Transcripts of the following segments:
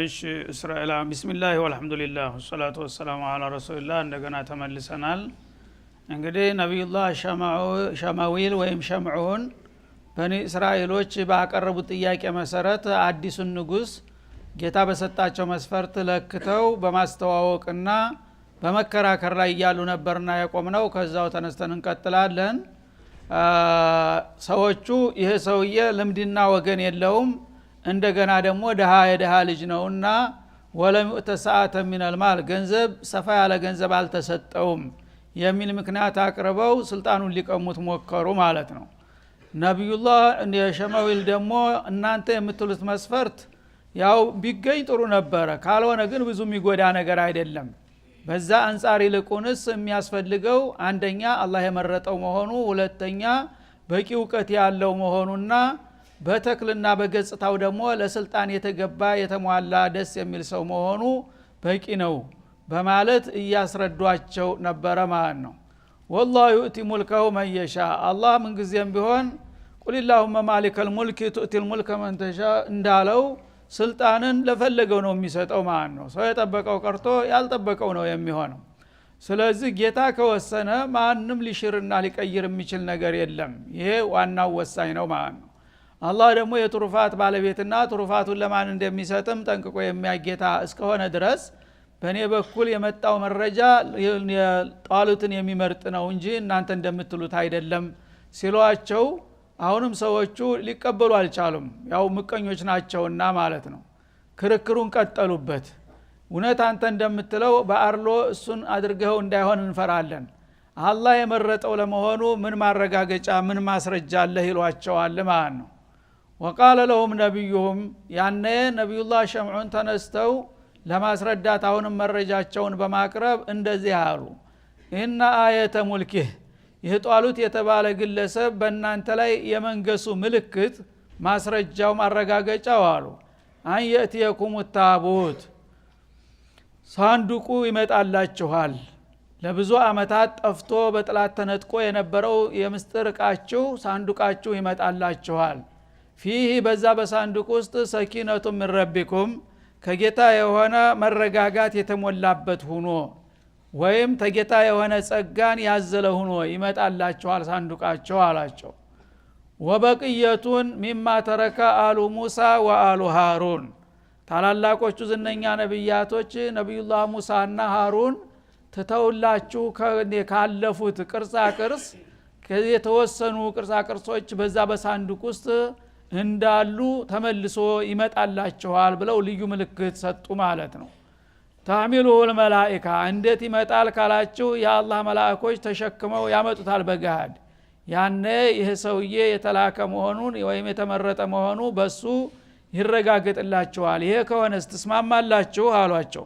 እሺ እስራኤላ ቢስሚላህ ወልሐምዱሊላህ ወሰላቱ ወሰላሙ ዐላ ረሱሊላህ እንደገና ተመልሰናል። እንግዲህ ነብዩላህ ሸማዊል ወይም ሸምዑን በኒ እስራኤሎች ባቀረቡት ጥያቄ መሰረት አዲሱን ንጉስ ጌታ በሰጣቸው መስፈርት ለክተው በማስተዋወቅና በመከራከር ላይ ያሉ ነበርና የቆምነው። ከዛው ተነስተን እንቀጥላለን። ሰዎቹ ይሄ ሰውዬ ልምድና ወገን የለውም፣ እንደገና ደግሞ የደሃ ልጅ ነውና ወለም ተሰዓተ ሚነል ማል ገንዘብ ሰፋ ያለ ገንዘብ አልተሰጠውም የሚል ምክንያት አቅርበው ስልጣኑን ሊቀሙት ሞከሩ ማለት ነው። ነብዩላህ ሸማዊል ደግሞ እናንተ የምትሉት መስፈርት ያው ቢገኝ ጥሩ ነበረ፣ ካልሆነ ግን ብዙ የሚጎዳ ነገር አይደለም። በዛ አንጻር ይልቁንስ የሚያስፈልገው አንደኛ አላህ የመረጠው መሆኑ፣ ሁለተኛ በቂ ዕውቀት ያለው መሆኑና በተክልና በገጽታው ደግሞ ለስልጣን የተገባ የተሟላ ደስ የሚል ሰው መሆኑ በቂ ነው በማለት እያስረዷቸው ነበረ ማለት ነው። ወላሁ ዩእቲ ሙልከሁ መን የሻ አላህ ምን ጊዜም ቢሆን ቁልላሁመ ማሊከል ሙልክ ቱእቲል ሙልከ መን ተሻ እንዳለው ስልጣንን ለፈለገው ነው የሚሰጠው ማለት ነው። ሰው የጠበቀው ቀርቶ ያልጠበቀው ነው የሚሆነው። ስለዚህ ጌታ ከወሰነ ማንም ሊሽርና ሊቀይር የሚችል ነገር የለም። ይሄ ዋናው ወሳኝ ነው ማለት ነው። አላህ ደግሞ የትሩፋት ባለቤትና ትሩፋቱን ለማን እንደሚሰጥም ጠንቅቆ የሚያጌታ እስከሆነ ድረስ በእኔ በኩል የመጣው መረጃ ጣሉትን የሚመርጥ ነው እንጂ እናንተ እንደምትሉት አይደለም ሲሏቸው፣ አሁንም ሰዎቹ ሊቀበሉ አልቻሉም። ያው ምቀኞች ናቸውና ማለት ነው። ክርክሩን ቀጠሉበት። እውነት አንተ እንደምትለው በአርሎ እሱን አድርገው እንዳይሆን እንፈራለን፣ አላህ የመረጠው ለመሆኑ ምን ማረጋገጫ ምን ማስረጃ አለህ ይሏቸዋል ማለት ነው። ወቃለ ለሁም ነቢዩሁም ያነ ነቢዩላህ ሸምዑን ተነስተው ለማስረዳት አሁንም መረጃቸውን በማቅረብ እንደዚህ አሉ። ኢነ አየተ ሙልኪህ ይህ ጧሉት የተባለ ግለሰብ በእናንተ ላይ የመንገሱ ምልክት ማስረጃው ማረጋገጫው አሉ አን የእትየኩም ታቡት ሳንዱቁ ይመጣላችኋል። ለብዙ አመታት ጠፍቶ በጥላት ተነጥቆ የነበረው የምስጥር ዕቃችሁ ሳንዱቃችሁ ይመጣላችኋል። ፊህ በዛ በሳንዱቅ ውስጥ ሰኪነቱ ምን ረቢኩም ከጌታ የሆነ መረጋጋት የተሞላበት ሆኖ ወይም ተጌታ የሆነ ጸጋን ያዘለ ሆኖ ይመጣላችኋል ሳንዱቃቸው አላቸው። ወበቅየቱን ሚማ ተረከ አሉ ሙሳ ወአሉ ሃሩን ታላላቆቹ ዝነኛ ነቢያቶች ነቢዩላህ ሙሳና ሃሩን ትተውላችሁ ካለፉት ቅርጻ ቅርስ የተወሰኑ ቅርጻ ቅርሶች በዛ በሳንዱቅ ውስጥ እንዳሉ ተመልሶ ይመጣላችኋል ብለው ልዩ ምልክት ሰጡ ማለት ነው። ታሚሉል መላኢካ እንዴት ይመጣል ካላችሁ የአላህ መላእኮች ተሸክመው ያመጡታል በጋድ። ያኔ ይህ ሰውዬ የተላከ መሆኑን ወይም የተመረጠ መሆኑ በሱ ይረጋገጥላችኋል። ይሄ ከሆነስ ትስማማላችሁ አሏቸው።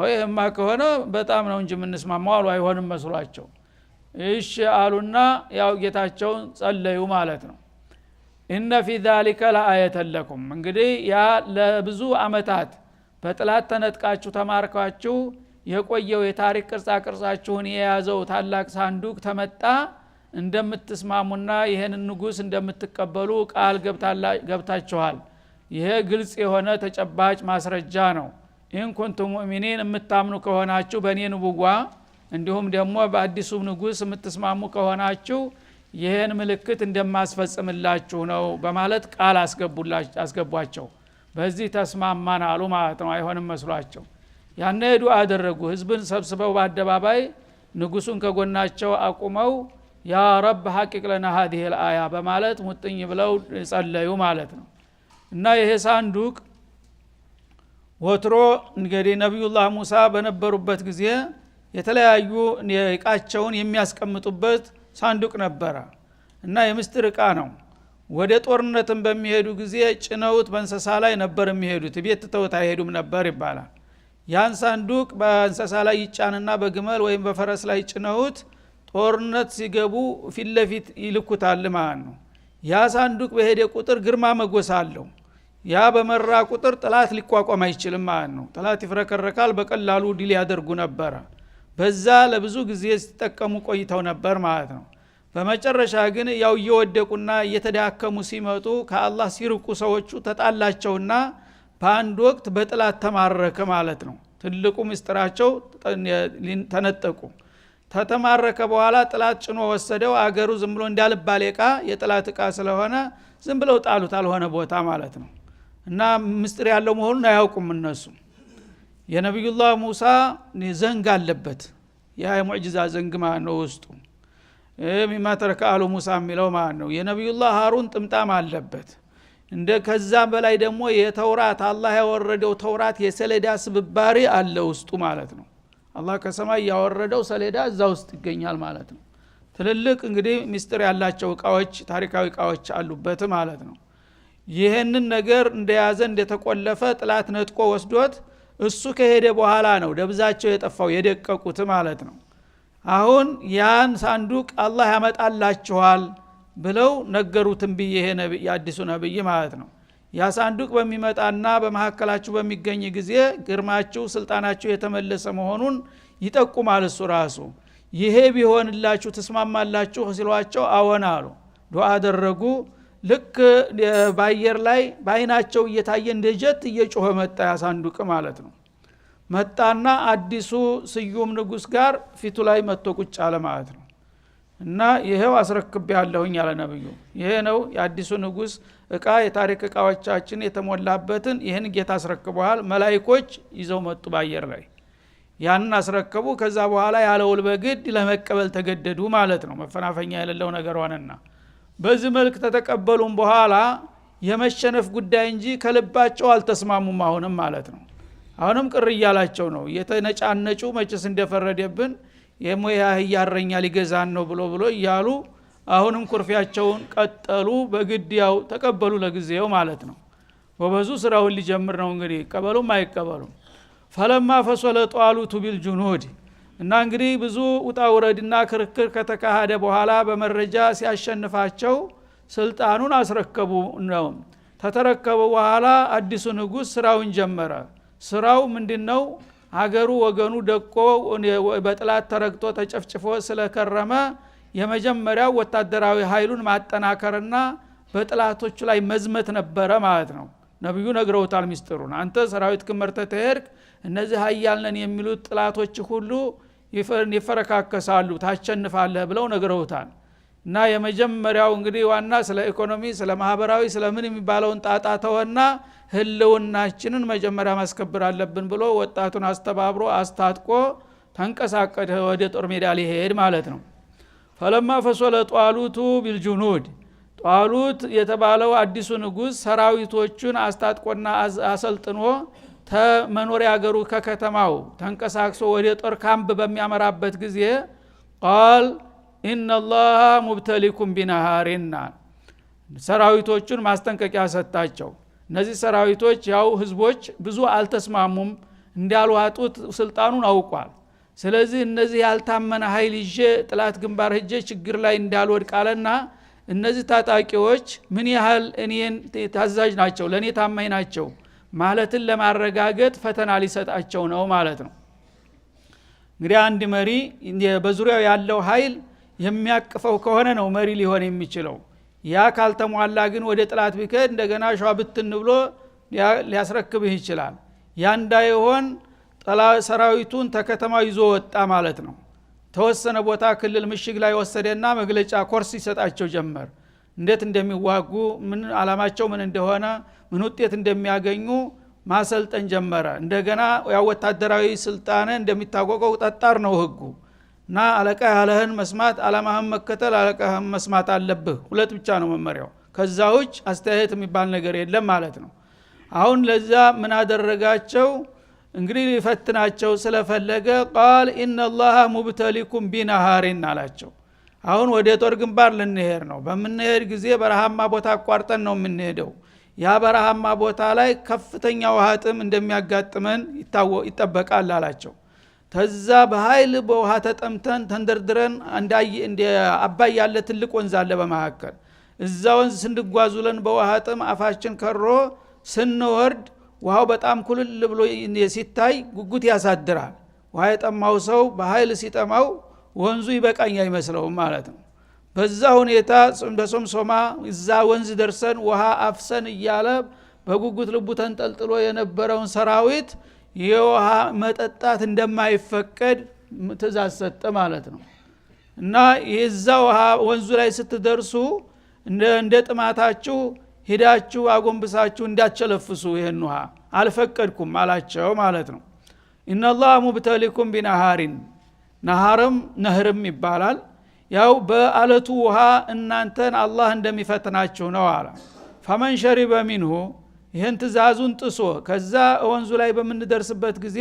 ይሄማ ከሆነ በጣም ነው እንጂ የምንስማማው አሉ። አይሆንም መስሏቸው እሺ አሉና ያው ጌታቸውን ጸለዩ ማለት ነው። ኢነ ፊ ዛሊከ ለአየተን ለኩም እንግዲህ ያ ለብዙ አመታት በጥላት ተነጥቃችሁ ተማርካችሁ የቆየው የታሪክ ቅርጻ ቅርጻችሁን የያዘው ታላቅ ሳንዱቅ ተመጣ እንደምትስማሙና ይሄንን ንጉስ እንደምትቀበሉ ቃል ገብታችኋል። ይሄ ግልጽ የሆነ ተጨባጭ ማስረጃ ነው። ኢን ኩንቱም ሙእሚኒን የምታምኑ ከሆናችሁ በእኔ ንቡዋ እንዲሁም ደግሞ በአዲሱ ንጉስ የምትስማሙ ከሆናችሁ ይሄን ምልክት እንደማስፈጽምላችሁ ነው በማለት ቃል አስገቧቸው። በዚህ ተስማማን አሉ ማለት ነው። አይሆንም መስሏቸው ያነ ዱዓ አደረጉ። ህዝብን ሰብስበው በአደባባይ ንጉሱን ከጎናቸው አቁመው ያ ረብ ሐቂቅ ለና هذه الآية በማለት ሙጥኝ ብለው ጸለዩ ማለት ነው። እና ይሄ ሳንዱቅ ወትሮ እንግዲህ ነብዩላህ ሙሳ በነበሩበት ጊዜ የተለያዩ ዕቃቸውን የሚያስቀምጡበት ሳንዱቅ ነበረ እና የምስጥር ዕቃ ነው። ወደ ጦርነትም በሚሄዱ ጊዜ ጭነውት በእንሰሳ ላይ ነበር የሚሄዱት፣ ቤት ተውት አይሄዱም ነበር ይባላል። ያን ሳንዱቅ በእንሰሳ ላይ ይጫንና በግመል ወይም በፈረስ ላይ ጭነውት ጦርነት ሲገቡ ፊት ለፊት ይልኩታል ማለት ነው። ያ ሳንዱቅ በሄደ ቁጥር ግርማ መጎስ አለው። ያ በመራ ቁጥር ጥላት ሊቋቋም አይችልም ማለት ነው። ጥላት ይፍረከረካል፣ በቀላሉ ድል ያደርጉ ነበር። በዛ ለብዙ ጊዜ ሲጠቀሙ ቆይተው ነበር ማለት ነው። በመጨረሻ ግን ያው እየወደቁና እየተዳከሙ ሲመጡ ከአላህ ሲርቁ ሰዎቹ ተጣላቸውና በአንድ ወቅት በጥላት ተማረከ ማለት ነው። ትልቁ ምስጥራቸው ተነጠቁ። ተተማረከ በኋላ ጥላት ጭኖ ወሰደው። አገሩ ዝም ብሎ እንዳልባል ዕቃ የጥላት ዕቃ ስለሆነ ዝም ብለው ጣሉት አልሆነ ቦታ ማለት ነው። እና ምስጥር ያለው መሆኑን አያውቁም እነሱ። የነብዩላህ ሙሳ ዘንግ አለበት። ያ የሙዕጂዛ ዘንግ ማለት ነው ውስጡ ሚማ ተረከ አሉ ሙሳ የሚለው ማለት ነው። የነብዩላህ ሃሩን ጥምጣም አለበት። እንደ ከዛ በላይ ደግሞ የተውራት አላህ ያወረደው ተውራት የሰሌዳ ስብባሪ አለ ውስጡ ማለት ነው። አላህ ከሰማይ ያወረደው ሰሌዳ እዛ ውስጥ ይገኛል ማለት ነው። ትልልቅ እንግዲህ ምስጢር ያላቸው እቃዎች ታሪካዊ እቃዎች አሉበት ማለት ነው። ይሄንን ነገር እንደያዘ እንደተቆለፈ ጥላት ነጥቆ ወስዶት እሱ ከሄደ በኋላ ነው ደብዛቸው የጠፋው የደቀቁት ማለት ነው። አሁን ያን ሳንዱቅ አላህ ያመጣላችኋል ብለው ነገሩትን ብዬ ይሄ ነብይ አዲሱ ነብይ ማለት ነው። ያ ሳንዱቅ በሚመጣና በመሐከላችሁ በሚገኝ ጊዜ ግርማችሁ ስልጣናችሁ የተመለሰ መሆኑን ይጠቁማል እሱ ራሱ። ይሄ ቢሆንላችሁ ተስማማላችሁ ሲሏቸው አዎን አሉ። ዱዓ አደረጉ። ልክ በአየር ላይ በአይናቸው እየታየ እንደ ጀት እየጮኸ መጣ ያ ሳንዱቅ ማለት ነው። መጣና አዲሱ ስዩም ንጉስ ጋር ፊቱ ላይ መጥቶ ቁጭ አለ ማለት ነው። እና ይሄው አስረክብ ያለሁኝ አለ ነብዩ። ይሄ ነው የአዲሱ ንጉስ እቃ የታሪክ እቃዎቻችን የተሞላበትን ይሄን ጌታ አስረክበዋል። መላእክቶች ይዘው መጡ በአየር ላይ ያንን አስረከቡ። ከዛ በኋላ ያለውል በግድ ለመቀበል ተገደዱ ማለት ነው። መፈናፈኛ የሌለው ነገር ሆነና በዚህ መልክ ተተቀበሉም በኋላ የመሸነፍ ጉዳይ እንጂ ከልባቸው አልተስማሙም አሁንም ማለት ነው። አሁንም ቅር እያላቸው ነው የተነጫነጩ መጭስ እንደፈረደብን የሞያ ያረኛ ሊገዛን ነው ብሎ እያሉ አሁንም ኩርፊያቸውን ቀጠሉ። በግድ ያው ተቀበሉ ለጊዜው ማለት ነው። ወበዙ ስራውን ሊጀምር ነው እንግዲህ ቀበሉም አይቀበሉም። ፈለማ ፈሰለ ጧሉቱ ቢልጁኑድ እና እንግዲህ ብዙ ውጣ ውረድና ክርክር ከተካሄደ በኋላ በመረጃ ሲያሸንፋቸው ስልጣኑን አስረከቡ ነው። ተተረከቡ በኋላ አዲሱ ንጉስ ስራውን ጀመረ። ስራው ምንድነው? ሀገሩ ወገኑ ደቆ በጥላት ተረግጦ ተጨፍጭፎ ስለከረመ የመጀመሪያው ወታደራዊ ኃይሉን ማጠናከርና በጥላቶቹ ላይ መዝመት ነበረ ማለት ነው። ነብዩ ነግረውታል ሚስጥሩን። አንተ ሰራዊት ክመርተ ተሄድክ እነዚህ ኃያልነን የሚሉት ጥላቶች ሁሉ ይፈረካከሳሉ ታሸንፋለህ ብለው ነግረውታል። እና የመጀመሪያው እንግዲህ ዋና ስለ ኢኮኖሚ ስለ ማህበራዊ ስለ ምን የሚባለውን ጣጣተውና ህልውናችንን መጀመሪያ ማስከበር አለብን ብሎ ወጣቱን አስተባብሮ አስታጥቆ ተንቀሳቀደ ወደ ጦር ሜዳ ሊሄድ ማለት ነው። ፈለማ ፈሰለ ጧሉቱ ቢልጁኑድ ጧሉት የተባለው አዲሱ ንጉስ ሰራዊቶቹን አስታጥቆና አሰልጥኖ ተመኖሪያ ሀገሩ ከከተማው ተንቀሳቅሶ ወደ ጦር ካምፕ በሚያመራበት ጊዜ ቃል ኢነላሃ ሙብተሊኩም ቢነሃሪና ሰራዊቶቹን ማስጠንቀቂያ ሰጣቸው። እነዚህ ሰራዊቶች ያው ህዝቦች ብዙ አልተስማሙም እንዳልዋጡት ስልጣኑን አውቋል። ስለዚህ እነዚህ ያልታመነ ኃይል ይዤ ጥላት ግንባር ሄጄ ችግር ላይ እንዳልወድቃለና እነዚህ ታጣቂዎች ምን ያህል እኔን ታዛዥ ናቸው ለኔ ታማኝ ናቸው ማለትን ለማረጋገጥ ፈተና ሊሰጣቸው ነው ማለት ነው። እንግዲህ አንድ መሪ በዙሪያው ያለው ኃይል የሚያቅፈው ከሆነ ነው መሪ ሊሆን የሚችለው። ያ ካልተሟላ ግን ወደ ጥላት ቢከድ እንደገና ሸዋ ብትን ብሎ ሊያስረክብህ ይችላል። ያ እንዳይሆን ሰራዊቱን ተከተማው ይዞ ወጣ ማለት ነው። ተወሰነ ቦታ ክልል ምሽግ ላይ ወሰደና መግለጫ ኮርስ ይሰጣቸው ጀመር። እንዴት እንደሚዋጉ ምን አላማቸው ምን እንደሆነ ምን ውጤት እንደሚያገኙ ማሰልጠን ጀመረ። እንደገና ያው ወታደራዊ ስልጣን እንደሚታወቀው ጠጣር ነው ህጉ እና አለቃ ያለህን መስማት አላማህን መከተል አለቃህን መስማት አለብህ። ሁለት ብቻ ነው መመሪያው። ከዛ ውጭ አስተያየት የሚባል ነገር የለም ማለት ነው። አሁን ለዛ ምን አደረጋቸው? እንግዲህ ሊፈትናቸው ስለፈለገ ቃል ኢነላሃ ሙብተሊኩም ቢነሃሪን አላቸው። አሁን ወደ ጦር ግንባር ልንሄድ ነው። በምንሄድ ጊዜ በረሃማ ቦታ አቋርጠን ነው የምንሄደው። ያ በረሃማ ቦታ ላይ ከፍተኛ ውሃ ጥም እንደሚያጋጥመን ይጠበቃል አላቸው። ተዛ በኃይል በውሃ ተጠምተን ተንደርድረን እንደ አባይ ያለ ትልቅ ወንዝ አለ በመካከል። እዛ ወንዝ ስንጓዙለን በውሃ ጥም አፋችን ከሮ ስንወርድ ውሃው በጣም ኩልል ብሎ ሲታይ ጉጉት ያሳድራል። ውሃ የጠማው ሰው በኃይል ሲጠማው ወንዙ ይበቃኝ አይመስለውም ማለት ነው። በዛ ሁኔታ በሶምሶማ እዛ ወንዝ ደርሰን ውሃ አፍሰን እያለ በጉጉት ልቡ ተንጠልጥሎ የነበረውን ሰራዊት የውሃ መጠጣት እንደማይፈቀድ ትእዛዝ ሰጠ ማለት ነው። እና የዛ ውሃ ወንዙ ላይ ስትደርሱ እንደ ጥማታችሁ ሄዳችሁ አጎንብሳችሁ እንዳትቸለፍሱ ይሄን ውሃ አልፈቀድኩም አላቸው ማለት ነው። ኢነላህ ሙብተሊኩም ቢነሃሪን ነሃርም ነህርም ይባላል። ያው በአለቱ ውሃ እናንተን አላህ እንደሚፈትናችሁ ነው አለ። ፈመን ሸሪበ ሚንሁ ይህን ትእዛዙን ጥሶ ከዛ ወንዙ ላይ በምንደርስበት ጊዜ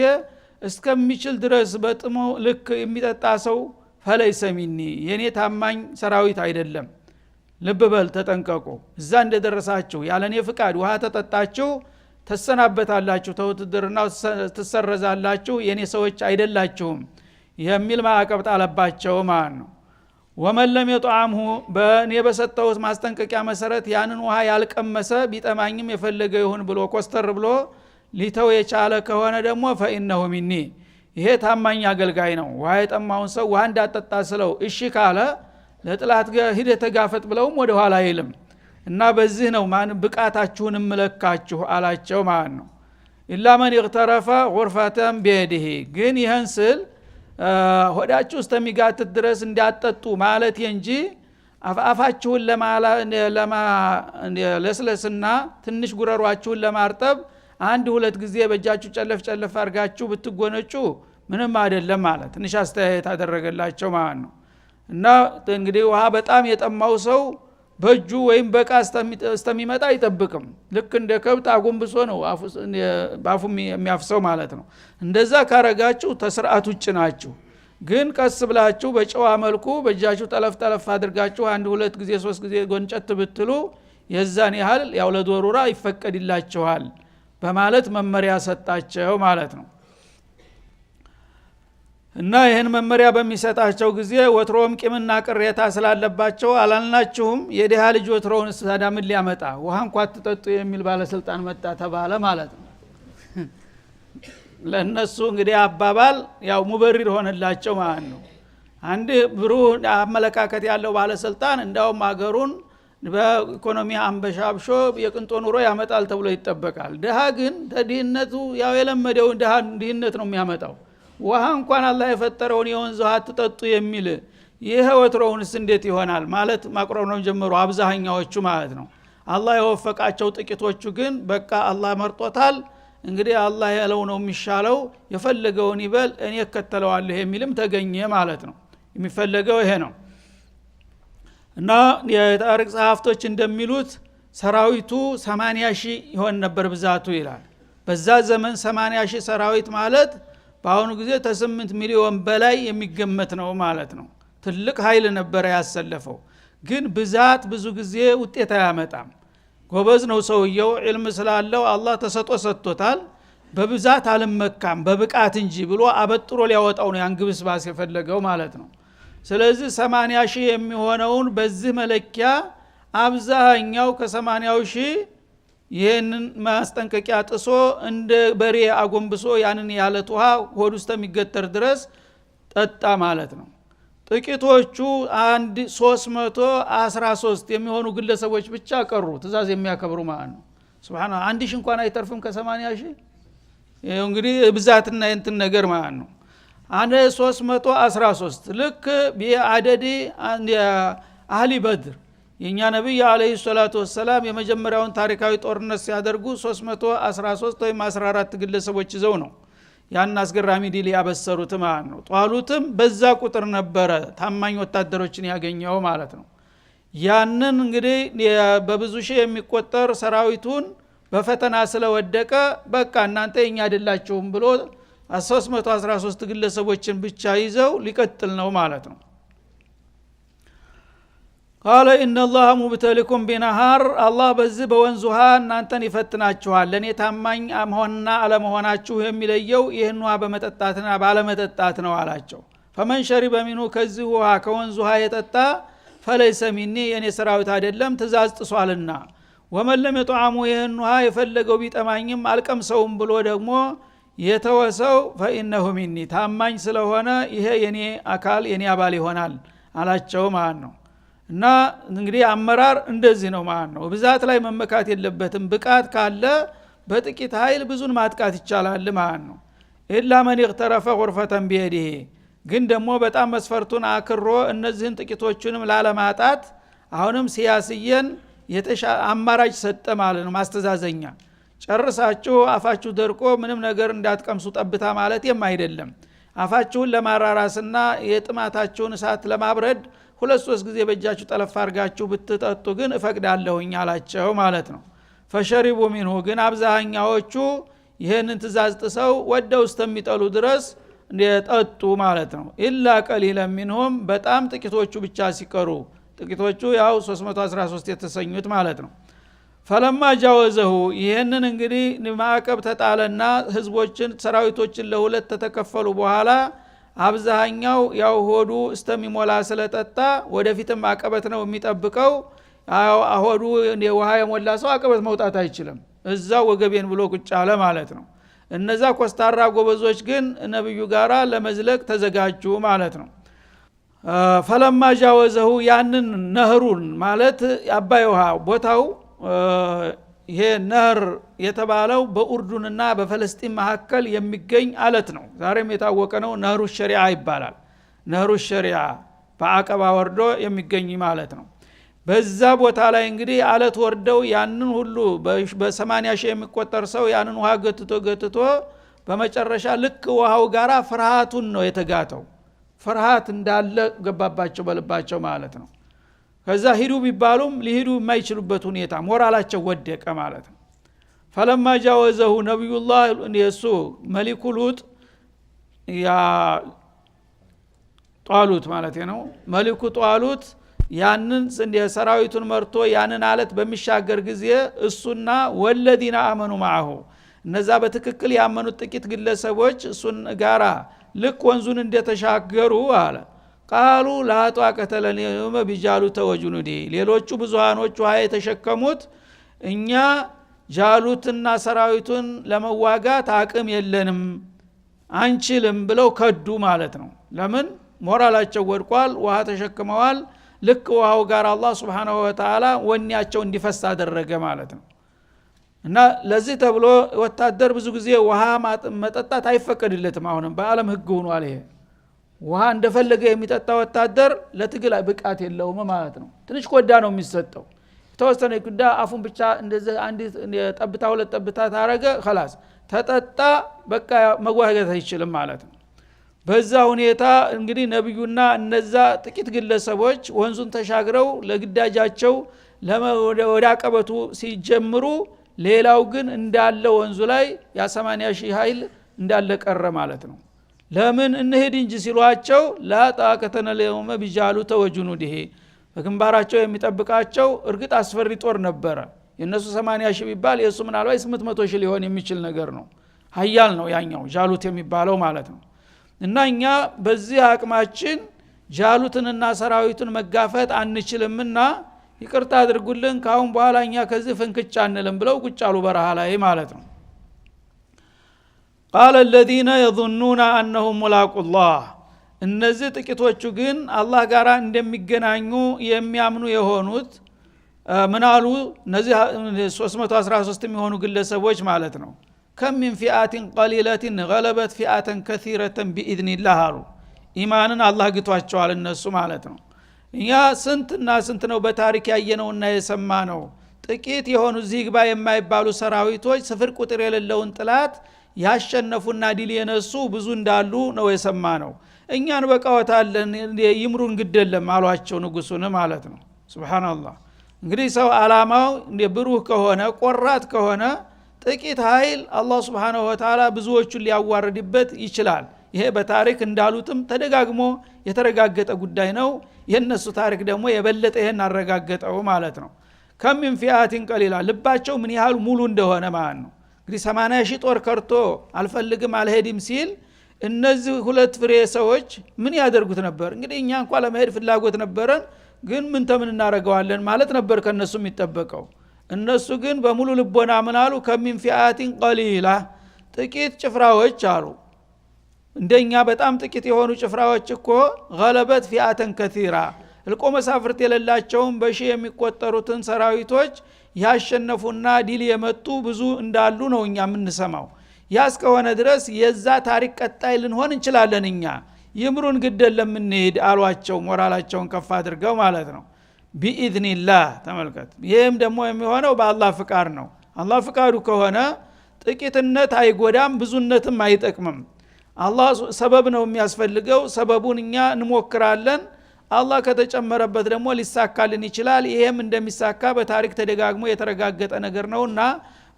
እስከሚችል ድረስ በጥሞ ልክ የሚጠጣ ሰው ፈለይሰ ሚኒ የኔ ታማኝ ሰራዊት አይደለም። ልብ በል ተጠንቀቁ። እዛ እንደደረሳችሁ ያለኔ ፍቃድ ውሃ ተጠጣችሁ ተሰናበታላችሁ፣ ተውትድርናው ትሰረዛላችሁ፣ የኔ ሰዎች አይደላችሁም የሚል ማዕቀብ ጣለባቸው ማለት ነው። ወመን ለም የጧምሁ በእኔ በሰጠሁት ማስጠንቀቂያ መሰረት ያንን ውሃ ያልቀመሰ ቢጠማኝም የፈለገ ይሁን ብሎ ኮስተር ብሎ ሊተው የቻለ ከሆነ ደግሞ ፈኢነሁ ሚኒ ይሄ ታማኝ አገልጋይ ነው። ውሃ የጠማውን ሰው ውሃ እንዳጠጣ ስለው እሺ ካለ ለጥላት ሂደ ተጋፈጥ ብለውም ወደ ኋላ አይልም። እና በዚህ ነው ማን ብቃታችሁን መለካችሁ አላቸው ማለት ነው። ኢላ መን ይግተረፈ ጉርፈተን ቢየዲሂ ግን ይህን ስል ሆዳችሁ እስከሚጋትት ድረስ እንዲያጠጡ ማለት እንጂ አፋችሁን ለስለስና ትንሽ ጉረሯችሁን ለማርጠብ አንድ ሁለት ጊዜ በእጃችሁ ጨለፍ ጨለፍ አድርጋችሁ ብትጎነጩ ምንም አይደለም ማለት ትንሽ አስተያየት አደረገላቸው ማለት ነው። እና እንግዲህ ውሃ በጣም የጠማው ሰው በእጁ ወይም በቃ እስከሚመጣ አይጠብቅም። ልክ እንደ ከብት አጎንብሶ ነው ባፉ የሚያፍሰው ማለት ነው። እንደዛ ካረጋችሁ ተስርዓት ውጭ ናችሁ። ግን ቀስ ብላችሁ በጨዋ መልኩ በእጃችሁ ጠለፍ ጠለፍ አድርጋችሁ አንድ ሁለት ጊዜ ሶስት ጊዜ ጎንጨት ብትሉ የዛን ያህል ያው ለዶሩራ ይፈቀድላችኋል በማለት መመሪያ ሰጣቸው ማለት ነው። እና ይህን መመሪያ በሚሰጣቸው ጊዜ ወትሮም ቂምና ቅሬታ ስላለባቸው አላልናችሁም የደሃ ልጅ ወትሮውን ሳዳምን ሊያመጣ ውሃ እንኳን ትጠጡ የሚል ባለስልጣን መጣ ተባለ ማለት ነው። ለነሱ እንግዲህ አባባል ያው ሙበሪር ሆነላቸው ማለት ነው። አንድ ብሩህ አመለካከት ያለው ባለስልጣን እንዳውም አገሩን በኢኮኖሚ አንበሻብሾ የቅንጦ ኑሮ ያመጣል ተብሎ ይጠበቃል። ደሃ ግን ተድህነቱ ያው የለመደው ድህነት ነው የሚያመጣው። ውሃ እንኳን አላህ የፈጠረውን የወንዝ ውሃ ትጠጡ የሚል ይሄ ወትሮውንስ እንዴት ይሆናል ማለት ማቅረብ ነው ጀመሩ አብዛኛዎቹ ማለት ነው። አላህ የወፈቃቸው ጥቂቶቹ ግን በቃ አላህ መርጦታል፣ እንግዲህ አላህ ያለው ነው የሚሻለው፣ የፈለገውን ይበል እኔ እከተለዋለሁ የሚልም ተገኘ ማለት ነው። የሚፈለገው ይሄ ነው። እና የታሪክ ጸሐፍቶች እንደሚሉት ሰራዊቱ 80,000 ይሆን ነበር ብዛቱ ይላል። በዛ ዘመን 80,000 ሰራዊት ማለት በአሁኑ ጊዜ ከ8 ሚሊዮን በላይ የሚገመት ነው ማለት ነው። ትልቅ ኃይል ነበር ያሰለፈው። ግን ብዛት ብዙ ጊዜ ውጤት አያመጣም። ጎበዝ ነው ሰውየው፣ ዒልም ስላለው አላህ ተሰጦ ሰጥቶታል። በብዛት አልመካም በብቃት እንጂ ብሎ አበጥሮ ሊያወጣው ነው ያን ግብስባስ የፈለገው ማለት ነው። ስለዚህ 80,000 የሚሆነውን በዚህ መለኪያ አብዛኛው ከ80,000 ይህንን ማስጠንቀቂያ ጥሶ እንደ በሬ አጎንብሶ ያንን ያለት ውሃ ሆድ ውስጥ የሚገተር ድረስ ጠጣ ማለት ነው። ጥቂቶቹ 313 የሚሆኑ ግለሰቦች ብቻ ቀሩ ትእዛዝ የሚያከብሩ ማለት ነው። ሱብሃንአላህ 1000 እንኳን አይተርፍም ከ80,000 ይሄው እንግዲህ ብዛትና እንትን ነገር ማለት ነው። 313 ልክ ቢአደዲ አህሊ በድር የኛ ነብይ አለይሂ ሰላቱ ወሰለም የመጀመሪያውን ታሪካዊ ጦርነት ሲያደርጉ 313 ወይም 14 ግለሰቦች ይዘው ነው ያን አስገራሚ ዲል ያበሰሩት ማለት ነው። ጧሉትም በዛ ቁጥር ነበረ ታማኝ ወታደሮችን ያገኘው ማለት ነው። ያንን እንግዲህ በብዙ ሺህ የሚቆጠር ሰራዊቱን በፈተና ስለወደቀ በቃ እናንተ የኛ አይደላችሁም ብሎ 313 ግለሰቦችን ብቻ ይዘው ሊቀጥል ነው ማለት ነው። ቃለ ኢነላህ ሙብተሊኩም ቢነሃር አላህ በዚህ በወንዝ ውሃ እናንተን ይፈትናችኋል። ለኔ ታማኝ መሆንና አለመሆናችሁ የሚለየው ይህን ውሃ በመጠጣትና ባለመጠጣት ነው አላቸው። ፈመን ሸሪበ ሚንሁ ከዚህ ውሃ ከወንዝ ውሃ የጠጣ ፈለይሰ ሚኒ የኔ ሰራዊት አይደለም ትእዛዝ ጥሷልና። ወመን ለም የጧሙ ይህን ውሃ የፈለገው ቢጠማኝም አልቀምሰውም ብሎ ደግሞ የተወሰው ፈኢነሁ ሚኒ ታማኝ ስለሆነ ይሄ የኔ አካል የኔ አባል ይሆናል አላቸው ማለት ነው። እና እንግዲህ አመራር እንደዚህ ነው ማለት ነው። ብዛት ላይ መመካት የለበትም። ብቃት ካለ በጥቂት ኃይል ብዙን ማጥቃት ይቻላል ማለት ነው። ኢላ መን ይግተረፈ ጉርፈተን ቢየዲሂ ግን ደግሞ በጣም መስፈርቱን አክሮ እነዚህን ጥቂቶቹንም ላለማጣት አሁንም ሲያስየን አማራጭ ሰጠ ማለት ነው። ማስተዛዘኛ ጨርሳችሁ አፋችሁ ደርቆ ምንም ነገር እንዳትቀምሱ ጠብታ ማለት አይደለም። አፋችሁን ለማራራስና የጥማታችሁን እሳት ለማብረድ 2-3 ጊዜ በእጃችሁ ጠለፍ አርጋችሁ ብትጠጡ ግን እፈቅዳለሁኝ አላቸው ማለት ነው። ፈሸሪቡ ሚንሁ ግን አብዛኛዎቹ ይህንን ትእዛዝ ጥሰው ወደው እስከሚጠሉ ድረስ ጠጡ ማለት ነው። ኢላ ቀሊለ ሚንሁም በጣም ጥቂቶቹ ብቻ ሲቀሩ፣ ጥቂቶቹ ያው 313 የተሰኙት ማለት ነው። ፈለማ ጃወዘሁ ይህንን እንግዲህ ማዕቀብ ተጣለና ህዝቦችን ሰራዊቶችን ለሁለት ተተከፈሉ በኋላ አብዛኛው ያው ሆዱ እስተሚሞላ ስለጠጣ ወደፊትም አቀበት ነው የሚጠብቀው። ሆዱ ውሃ የሞላ ሰው አቀበት መውጣት አይችልም፣ እዛው ወገቤን ብሎ ቁጭ አለ ማለት ነው። እነዛ ኮስታራ ጎበዞች ግን ነብዩ ጋራ ለመዝለቅ ተዘጋጁ ማለት ነው። ፈለማ ጃወዘሁ ያንን ነህሩን ማለት አባይ ውሃ ቦታው ይሄ ነህር የተባለው በኡርዱንና በፈለስጢን መካከል የሚገኝ አለት ነው። ዛሬም የታወቀ ነው። ነህሩ ሸሪዓ ይባላል። ነህሩ ሸሪዓ በአቀባ ወርዶ የሚገኝ ማለት ነው። በዛ ቦታ ላይ እንግዲህ አለት ወርደው ያንን ሁሉ በ80 ሺህ የሚቆጠር ሰው ያንን ውሃ ገትቶ በመጨረሻ ልክ ውሃው ጋራ ፍርሃቱን ነው የተጋተው። ፍርሃት እንዳለ ገባባቸው በልባቸው ማለት ነው። ከዛ ሂዱ ቢባሉም ሊሄዱ የማይችሉበት ሁኔታ ሞራላቸው ወደቀ ማለት ነው። ፈለማ ጃወዘሁ ነቢዩላህ የሱ መሊኩ ሉጥ ያ ጧሉት ማለት ነው። መሊኩ ጧሉት ያንን ሰራዊቱን መርቶ ያንን አለት በሚሻገር ጊዜ እሱና ወለዲና አመኑ ማአሁ እነዛ በትክክል ያመኑት ጥቂት ግለሰቦች እሱን ጋራ ልክ ወንዙን እንደተሻገሩ አለ ቃሉ ላጧ ከተለኔመ ቢጃሉተ ወጁኑዲ ሌሎቹ ብዙሃኖቹ ውሃ የተሸከሙት እኛ ጃሉትና ሰራዊቱን ለመዋጋት አቅም የለንም አንችልም ብለው ከዱ ማለት ነው። ለምን ሞራላቸው ወድቋል። ውሃ ተሸክመዋል። ልክ ውሃው ጋር አላህ Subhanahu Wa Ta'ala ወኔያቸው እንዲፈስ አደረገ ማለት ነው። እና ለዚህ ተብሎ ወታደር ብዙ ጊዜ ውሃ መጠጣት አይፈቀድለትም። አሁንም በአለም ህግ ሆኗል ይሄ። ውሃ እንደፈለገ የሚጠጣ ወታደር ለትግል ብቃት የለውም ማለት ነው። ትንሽ ቆዳ ነው የሚሰጠው። ተወሰነ ቆዳ አፉን ብቻ እንደዚህ አንድ ጠብታ ሁለት ጠብታ ታረገ خلاص ተጠጣ በቃ መዋጋት አይችልም ማለት ነው። በዛ ሁኔታ እንግዲህ ነብዩና እነዛ ጥቂት ግለሰቦች ወንዙን ተሻግረው ለግዳጃቸው ወደ አቀበቱ ሲጀምሩ ሌላው ግን እንዳለ ወንዙ ላይ ያ80 ሺህ ኃይል እንዳለ ቀረ ማለት ነው። ለምን እንሄድ እንጂ ሲሏቸው ላጣከተነ ለየውመ ቢጃሉተ ወጁኑዲሂ በግንባራቸው የሚጠብቃቸው እርግጥ አስፈሪ ጦር ነበረ። የነሱ 80 ሺህ ቢባል የሱ ምናልባት 800 ሺህ ሊሆን የሚችል ነገር ነው። ኃያል ነው ያኛው ጃሉት የሚባለው ማለት ነው። እና እኛ በዚህ አቅማችን ጃሉትንና ሰራዊቱን መጋፈጥ አንችልምና ይቅርታ አድርጉልን ካሁን በኋላ እኛ ከዚህ ፍንክቻ አንልም ብለው ቁጭ አሉ በረሃ ላይ ማለት ነው። قال الذين يظنون انهم ملاقو الله እነዚህ ጥቂቶቹ ግን አላህ ጋር እንደሚገናኙ የሚያምኑ የሆኑት ምናሉ እነዚህ 313 የሚሆኑ ግለሰቦች ማለት ነው። كم من فئات قليلة غلبت فئة كثيرة بإذن الله አሉ። ኢማንን አላህ ግቷቸዋል እነሱ ማለት ነው። እኛ ስንትና ስንት ነው በታሪክ ያየነውና የሰማነው ጥቂት የሆኑ ዚግባ የማይባሉ ሰራዊቶች ስፍር ቁጥር የሌለውን ጥላት ያሸነፉና ዲል የነሱ ብዙ እንዳሉ ነው የሰማነው። እኛን በቃወታለን ይምሩን ግደለም አሏቸው ንጉሱን ማለት ነው። ሱብሃንአላህ። እንግዲህ ሰው አላማው ብሩህ ከሆነ ቆራት ከሆነ ጥቂት ኃይል አላህ Subhanahu Wa Ta'ala ብዙዎቹን ሊያዋርድበት ይችላል። ይሄ በታሪክ እንዳሉትም ተደጋግሞ የተረጋገጠ ጉዳይ ነው። የነሱ ታሪክ ደግሞ የበለጠ ይሄን አረጋገጠው ማለት ነው። ከምን ፊአቲን ቀሊላ ልባቸው ምን ያህል ሙሉ እንደሆነ ማለት ነው። እንግዲህ 80 ሺህ ጦር ከርቶ አልፈልግም አልሄድም ሲል እነዚህ ሁለት ፍሬ ሰዎች ምን ያደርጉት ነበር? እንግዲህ እኛ እንኳን ለመሄድ ፍላጎት ነበረን ግን ምን ተምን እናረጋዋለን ማለት ነበር ከነሱ የሚጠበቀው። እነሱ ግን በሙሉ ልቦና ምን አሉ? ከምን ፊአቲን ቀሊላ ጥቂት ጭፍራዎች አሉ። እንደኛ በጣም ጥቂት የሆኑ ጭፍራዎች እኮ ገለበት ፊአተን ከቲራ እልቆ መሳፍርት የሌላቸውን በሺ የሚቆጠሩትን ሰራዊቶች ያሸነፉና ዲል የመጡ ብዙ እንዳሉ ነው እኛ የምንሰማው። ያስከሆነ ድረስ የዛ ታሪክ ቀጣይ ልንሆን እንችላለን እኛ ይምሩን ግደል ለምንሄድ አሏቸው። ሞራላቸውን ከፍ አድርገው ማለት ነው። ቢኢዝኒላህ ተመልከት። ይህም ደግሞ የሚሆነው በአላህ ፍቃድ ነው። አላህ ፍቃዱ ከሆነ ጥቂትነት አይጎዳም፣ ብዙነትም አይጠቅምም። አላህ ሰበብ ነው የሚያስፈልገው። ሰበቡን እኛ እንሞክራለን። አላህ ከተጨመረበት ደግሞ ሊሳካልን ይችላል። ይሄም እንደሚሳካ በታሪክ ተደጋግሞ የተረጋገጠ ነገር ነውና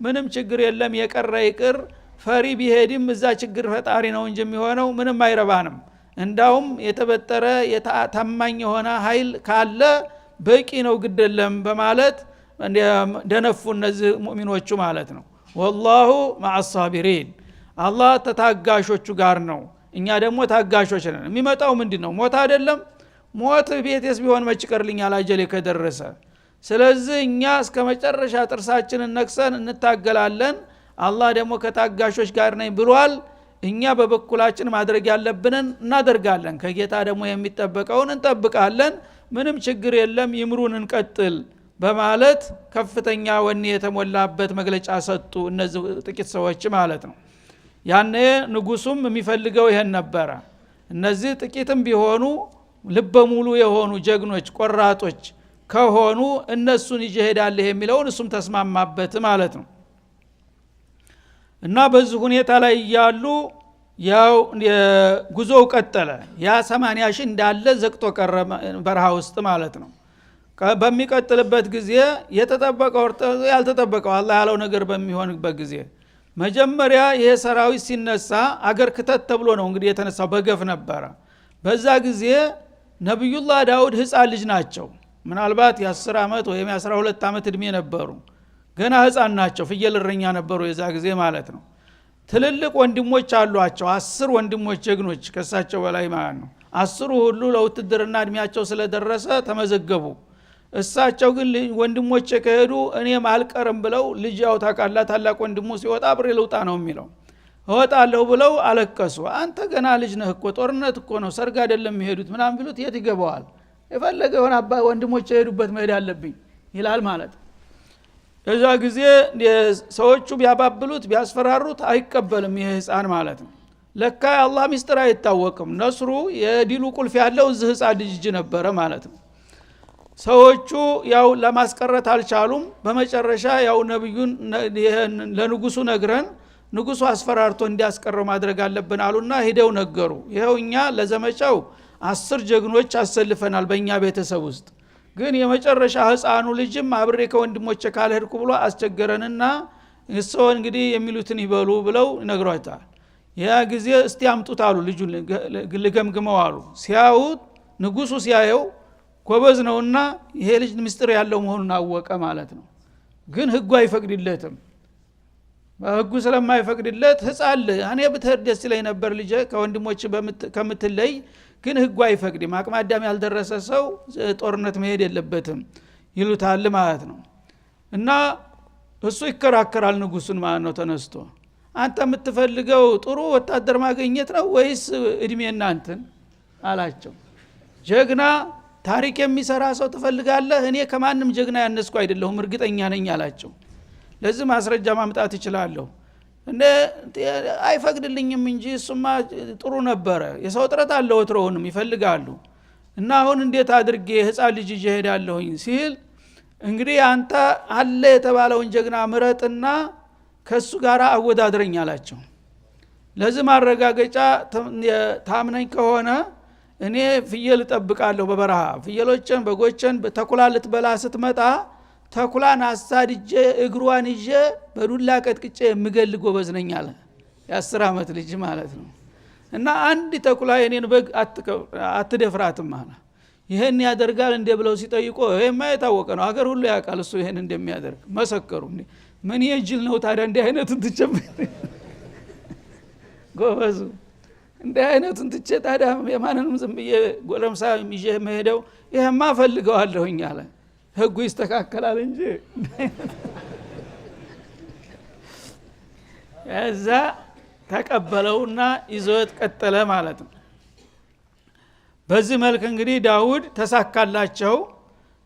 ምንም ችግር የለም። የቀረ ይቅር። ፈሪ ቢሄድም እዛ ችግር ፈጣሪ ነው እንጂ የሚሆነው ምንም አይረባንም። እንዳውም የተበጠረ ታማኝ የሆነ ኃይል ካለ በቂ ነው ግደለም በማለት ደነፉ እነዚህ ሙእሚኖቹ ማለት ነው። ወላሁ መዐሳቢሪን አላህ ተታጋሾቹ ጋር ነው፣ እኛ ደግሞ ታጋሾች ነን። የሚመጣው ምንድነው? ሞት አይደለም? ሞት ቤቴስ ቢሆን መጭቀርልኛል አጀሌ ከደረሰ። ስለዚህ እኛ እስከ መጨረሻ ጥርሳችንን ነክሰን እንታገላለን። አላህ ደግሞ ከታጋሾች ጋር ነኝ ብሏል። እኛ በበኩላችን ማድረግ ያለብንን እናደርጋለን። ከጌታ ደግሞ የሚጠበቀውን እንጠብቃለን። ምንም ችግር የለም፣ ይምሩን እንቀጥል በማለት ከፍተኛ ወኔ የተሞላበት መግለጫ ሰጡ እነዚህ ጥቂት ሰዎች ማለት ነው። ያኔ ንጉሱም የሚፈልገው ይሄን ነበረ። እነዚህ ጥቂትም ቢሆኑ ልበ ሙሉ የሆኑ ጀግኖች ቆራጦች ከሆኑ እነሱን ይጀሄዳለህ የሚለውን እሱም ተስማማበት ማለት ነው። እና በዚህ ሁኔታ ላይ ያሉ ያው ጉዞው ቀጠለ። ያ 80 ሺህ እንዳለ ዘቅጦ ቀረ በረሃ ውስጥ ማለት ነው። በሚቀጥልበት ጊዜ የተጠበቀው ያልተጠበቀው አላህ ያለው ነገር በሚሆንበት ጊዜ መጀመሪያ ይሄ ሰራዊት ሲነሳ አገር ክተት ተብሎ ነው እንግዲህ የተነሳው፣ በገፍ ነበረ። በዛ ጊዜ ነብዩላህ ዳውድ ህፃን ልጅ ናቸው። ምናልባት የ10 አመት ወይም የ12 አመት እድሜ ነበሩ። ገና ህፃን ናቸው። ፍየል እረኛ ነበሩ የዛ ጊዜ ማለት ነው። ትልልቅ ወንድሞች አሏቸው፣ 10 ወንድሞች ጀግኖች ከሳቸው በላይ ማለት ነው። 10 ሁሉ ለውትድርና እድሜያቸው ስለደረሰ ተመዘገቡ። እሳቸው ግን ወንድሞች ከሄዱ እኔም አልቀርም ብለው ልጅ ያው ታቃላ ታላቅ ወንድሙ ሲወጣ አብሬ ልውጣ ነው የሚለው። እወጣለሁ ብለው አለቀሱ። አንተ ገና ልጅ ነህ እኮ ጦርነት እኮ ነው ሰርግ አይደለም የሚሄዱት ምናምን ቢሉት የት ይገባዋል? የፈለገ ሆነ አባ ወንድሞች የሄዱበት መሄድ አለብኝ ይላል ማለት። እዛ ጊዜ ሰዎቹ ቢያባብሉት ቢያስፈራሩት አይቀበልም ይሄ ህፃን ማለት ነው። ለካ የአላህ ሚስጥር አይታወቅም። ነስሩ የዲሉ ቁልፍ ያለው እዚህ ህፃን ልጅ እጅ ነበረ ማለት ነው። ሰዎቹ ያው ለማስቀረት አልቻሉም። በመጨረሻ ያው ነብዩን ለንጉሱ ነግረን ንጉሱ አስፈራርቶ እንዲያስቀረው ማድረግ አለብን አሉና ሄደው ነገሩ። ይሄው እኛ ለዘመቻው 10 ጀግኖች አሰልፈናል በእኛ ቤተሰብ ውስጥ፣ ግን የመጨረሻ ህፃኑ ልጅም አብሬ ከወንድሞቼ ካልሄድኩ ብሎ አስቸገረንና እሰው እንግዲህ የሚሉትን ይበሉ ብለው ነግሯታል። ያ ጊዜ እስቲ አምጡት አሉ። ልጁን ልገምግመው አሉ። ሲያዩት ንጉሱ ሲያየው ጎበዝ ነውና ይሄ ልጅ ምስጢር ያለው መሆኑን አወቀ ማለት ነው። ግን ህጉ አይፈቅድለትም። በህጉ ስለማይፈቅድለት ህፃን እኔ ብትሄድ ደስ ይለኝ ነበር ልጅ ከወንድሞች ከምትለይ፣ ግን ህጉ አይፈቅድም። አቅመ አዳም ያልደረሰ ሰው ጦርነት መሄድ የለበትም ይሉታል ማለት ነው። እና እሱ ይከራከራል ንጉሱን ማለት ነው። ተነስቶ አንተ የምትፈልገው ጥሩ ወታደር ማግኘት ነው ወይስ እድሜና እንትን አላቸው። ጀግና ታሪክ የሚሰራ ሰው ትፈልጋለህ? እኔ ከማንም ጀግና ያነስኩ አይደለሁም እርግጠኛ ነኝ አላቸው። ለዚህ ማስረጃ ማምጣት ይችላለሁ። አይፈቅድልኝም እንጂ እሱማ ጥሩ ነበረ። የሰው ጥረት አለ ወትሮውንም ይፈልጋሉ። እና አሁን እንዴት አድርጌ ህፃን ልጅ ይሄዳለሁኝ ሲል እንግዲህ አንተ አለ የተባለውን ጀግና ምረጥና ከሱ ጋር አወዳድረኝ አላቸው። ለዚህ ማረጋገጫ ታምነኝ ከሆነ እኔ ፍየል እጠብቃለሁ በበረሃ ፍየሎችን በጎችን ተኩላ ልትበላ ስትመጣ ተኩላን አሳድጄ እግሯን ይዤ በዱላ ቀጥቅጬ የምገል ጎበዝ ነኝ አለ። የ10 አመት ልጅ ማለት ነው። እና አንድ ተኩላ የኔን በግ አትደፍራትም አለ። ይሄን ያደርጋል እንደ ብለው ሲጠይቁ ይሄማ የታወቀ ነው አገር ሁሉ ያውቃል እሱ ይሄን እንደሚያደርግ መሰከሩ። ምን ይጅል ነው ታዲያ እንዲህ አይነቱን ትጨምር ጎበዙ እንዲህ አይነቱን ትቼ ታዲያ የማንንም ዝም ብዬ ጎረምሳ ይዤ መሄደው ይሄማ ፈልገዋለሁኝ አለ። ህጉ ይስተካከላል እንጂ እዛ ተቀበለውና ይዞት ቀጠለ ማለት ነው። በዚህ መልክ እንግዲህ ዳውድ ተሳካላቸው።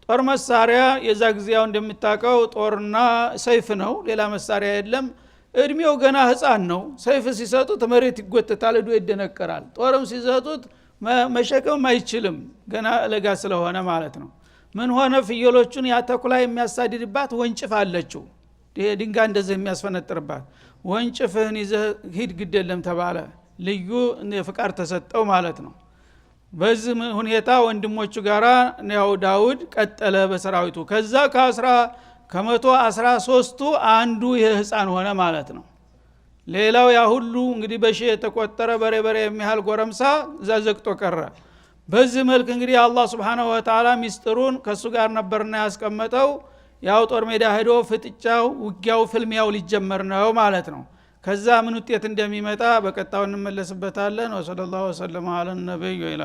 ጦር መሳሪያ የዛ ጊዜው እንደምታውቀው ጦርና ሰይፍ ነው፣ ሌላ መሳሪያ የለም። እድሜው ገና ህፃን ነው። ሰይፍ ሲሰጡት መሬት ይጎተታል፣ እዱ ይደነቀራል። ጦርም ሲሰጡት መሸከም አይችልም፣ ገና ለጋ ስለሆነ ማለት ነው። ምን ሆነ? ፍየሎቹን ያተኩላ የሚያሳድድባት ወንጭፍ አለችው፣ ድንጋይ እንደዚህ የሚያስፈነጥርባት። ወንጭፍህን ይዘህ ሂድ ግድ የለም ተባለ። ልዩ ፍቃድ ተሰጠው ማለት ነው። በዚህ ሁኔታ ወንድሞቹ ጋራ ያው ዳውድ ቀጠለ በሰራዊቱ። ከዛ ከ113ቱ አንዱ የህፃን ሆነ ማለት ነው። ሌላው ያ ሁሉ እንግዲህ በሺህ የተቆጠረ በሬ የሚያህል ጎረምሳ ዘዘቅጦ ቀረ። በዚህ መልክ እንግዲህ አላህ Subhanahu Wa Ta'ala ሚስጥሩን ከሱ ጋር ነበርና ያስቀመጠው። ያው ጦር ሜዳ ሄዶ ፍጥጫው ውጊያው ፍልሚያው ሊጀመር ነው ማለት ነው። ከዛ ምን ውጤት እንደሚመጣ በቀጣው እንመለስበታለን። ወሰለላሁ ዐለ ነብዩ ወኢላ